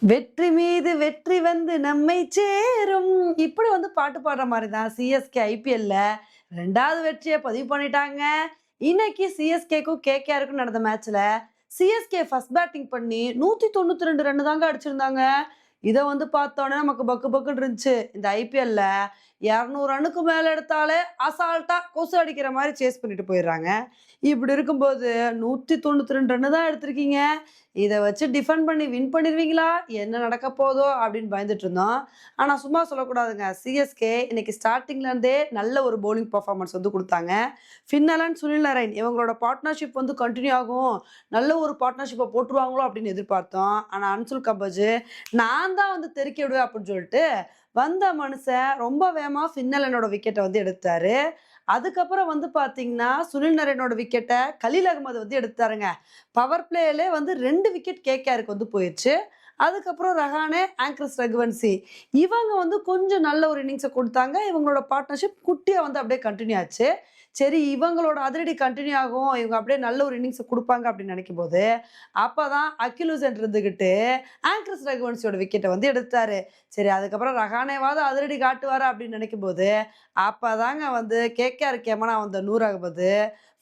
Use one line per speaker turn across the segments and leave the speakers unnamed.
வெற்றி மீது வெற்றி வந்து நம்மை சேரும். இப்படி வந்து பாட்டு பாடுற மாரி தான் சிஎஸ்கே ஐபிஎல்ல 2வது வெற்றிய பதிவு பண்ணிட்டாங்க. இன்னைக்கு சிஎஸ்கேக்கும் கேகேஆருக்கும் நடந்த மேட்ச்ல சிஎஸ்கே ஃபர்ஸ்ட் பேட்டிங் பண்ணி 192 ரன் தாங்க அடிச்சிருந்தாங்க. இத வந்து பார்த்தோனே நமக்கு பக்கு பக்குன்னு இருந்துச்சு. இந்த ஐபிஎல்ல 200 ரன்னுக்கு மேல எடுத்தாலே அசால்ட்டா கொசு அடிக்கிற மாரி சேஸ் பண்ணிட்டு போயிடுறாங்க. இப்படி இருக்கும்போது 192 ரன்னு தான் எடுத்திருக்கீங்க. இத வச்சு டிஃபெண்ட் பண்ணி வின் பண்ணிருவீங்களா? என்ன நடக்க போதோ அப்படின்னு பயந்துட்டு இருந்தோம். ஆனா சும்மா சொல்லக்கூடாதுங்க. சிஎஸ்கே இன்னைக்கு ஸ்டார்ட்டிங்ல இருந்தே நல்ல ஒரு பவுலிங் பெர்ஃபார்மன்ஸ் வந்து குடுத்தாங்க. ஃபின்னலன், சுனில் நரைன் இவங்களோட பார்ட்னர்ஷிப் வந்து கன்டின்யூ ஆகும். நல்ல ஒரு பார்ட்னர்ஷிப்ப போட்டுருவாங்களோ அப்படின்னு எதிர்பார்த்தோம். ஆனா அன்சுல் கம்பஜ் நான் தான் வந்து தெறிக்க விடுவேன் அப்படின்னு சொல்லிட்டு வந்த மனுஷன் ரொம்ப வேகமா ஃபின்னலனோட விக்கெட்ட வந்து எடுத்தாரு. அதுக்கப்புறம் வந்து பார்த்தீங்கன்னா, சுனில் நரேனோட விக்கெட்ட கலீல் அகமது வந்து எடுத்தாருங்க. பவர் பிளேயிலே வந்து 2 விக்கெட் கேகேஆருக்கு வந்து போயிருச்சு. அதுக்கப்புறம் ரஹானே, ஆங்கர்ஸ் ரகுவன்சி இவங்க வந்து கொஞ்சம் நல்ல ஒரு இன்னிங்ஸ குடுத்தாங்க. இவங்களோட பார்ட்னர்ஷிப் குட்டியா வந்து அப்படியே கன்டின்யூ ஆச்சு. சரி இவங்களோட அதிரடி கன்டின்யூ ஆகும். இவங்க அப்படியே நல்ல ஒரு இன்னிங்ஸ குடுப்பாங்க அப்படின்னு நினைக்கும்போது, அப்பதான் அகில் ஹுசைன் இருந்துகிட்டு ஆங்கர்ஸ் ரகுவன்சியோட விக்கெட்ட வந்து எடுத்தாரு. சரி அதுக்கப்புறம் ரஹானேவாவது அதிரடி காட்டுவாரா அப்படின்னு நினைக்கும்போது, அப்பதாங்க வந்து கேகேஆர் கேமனா வந்த நூர் அகமது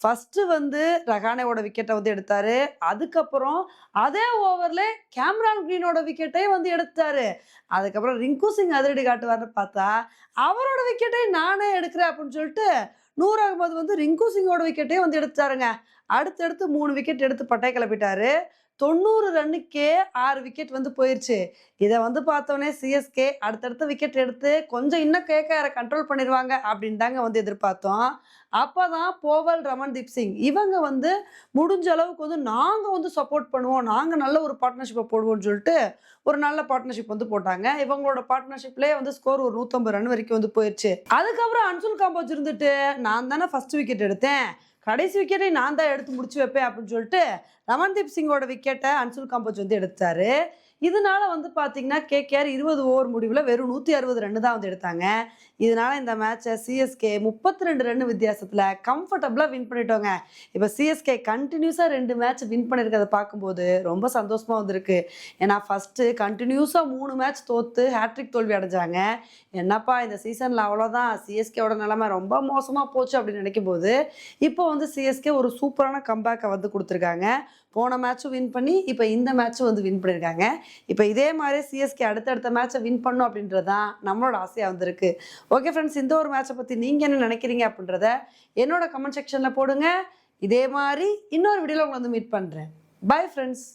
ஃபர்ஸ்ட் வந்து ரஹானேவோட விக்கெட்ட வந்து எடுத்தாரு. அதுக்கப்புறம் அதே ஓவர்ல கேம்ரான் கிரீனோட விக்கெட்டையும் வந்து எடுத்தாரு. அதுக்கப்புறம் ரிங்கு சிங் அதிரடி காட்டுவார்ன்னு பார்த்தா, அவரோட விக்கெட்டையும் நானே எடுக்கிறேன் அப்படின்னு சொல்லிட்டு, நூர் அகமது வந்து ரிங்கு சிங்கோட விக்கெட்டையும் வந்து எடுத்தாருங்க. அடுத்தடுத்து 3 விக்கெட் எடுத்து பட்டை கிளப்பிட்டாரு. 90 ரன்னுக்கே 6 விக்கெட் வந்து போயிருச்சு. இத வந்து பார்த்தோனே சிஎஸ்கே அடுத்தடுத்த விக்கெட் எடுத்து கொஞ்சம் இன்னும் கேகேஆர கண்ட்ரோல் பண்ணிருவாங்க அப்படின்னு தாங்க வந்து எதிர்பார்த்தோம். அப்பதான் போவல், ரமன்தீப் சிங் இவங்க வந்து முடிஞ்ச அளவுக்கு வந்து நாங்க வந்து சப்போர்ட் பண்ணுவோம். நாங்க நல்ல ஒரு பார்ட்னர்ஷிப்ப போடுவோம்னு சொல்லிட்டு ஒரு நல்ல பார்ட்னர்ஷிப் வந்து போட்டாங்க. இவங்களோட பார்ட்னர்ஷிப்லயே வந்து ஸ்கோர் ஒரு 150 ரன் வரைக்கும் வந்து போயிருச்சு. அதுக்கப்புறம் அன்சுல் காம்போஜ் இருந்துட்டு நான் தானே ஃபர்ஸ்ட் விக்கெட் எடுத்தேன். கடைசி விக்கெட்டை நான் தான் எடுத்து முடிச்சு வைப்பேன் அப்படின்னு சொல்லிட்டு ரமன்தீப் சிங்கோட விக்கெட்டை அன்சுல் காம்போஜ் வந்து எடுத்தாரு. இதனால வந்து பார்த்தீங்கன்னா கேகேஆர் 20 ஓவர் முடிவில் வெறும் 160 ரன் தான் வந்து எடுத்தாங்க. இதனால இந்த மேட்சை சிஎஸ்கே 32 ரன் வித்தியாசத்தில் கம்ஃபர்டபுளாக வின் பண்ணிட்டோங்க. இப்போ சிஎஸ்கே கண்டினியூஸாக 2 மேட்ச் வின் பண்ணியிருக்கிறத பார்க்கும்போது ரொம்ப சந்தோஷமாக வந்திருக்கு. ஏன்னா ஃபஸ்ட்டு கண்டினியூஸாக 3 மேட்ச் தோற்று ஹேட்ரிக் தோல்வி அடைஞ்சாங்க. என்னப்பா இந்த சீசனில் அவ்வளோதான் சிஎஸ்கேவோட நிலைமை ரொம்ப மோசமாக போச்சு அப்படின்னு நினைக்கும் போது இப்போ வந்து சிஎஸ்கே ஒரு சூப்பரான கம்பேக்கை வந்து கொடுத்துருக்காங்க. போன மேட்சும் வின் பண்ணி இப்போ இந்த மேட்சும் வந்து வின் பண்ணியிருக்காங்க. இப்போ இதே மாதிரி சிஎஸ்கே அடுத்தடுத்த மேட்சை வின் பண்ணும் அப்படின்றது தான் நம்மளோட ஆசையாக வந்திருக்கு. ஓகே ஃப்ரெண்ட்ஸ், இந்த ஒரு மேட்சை பற்றி நீங்கள் என்ன நினைக்கிறீங்க அப்படின்றத என்னோட கமெண்ட் செக்ஷனில் போடுங்க. இதே மாதிரி இன்னொரு வீடியோவில் உங்களை வந்து மீட் பண்ணுறேன். Bye friends.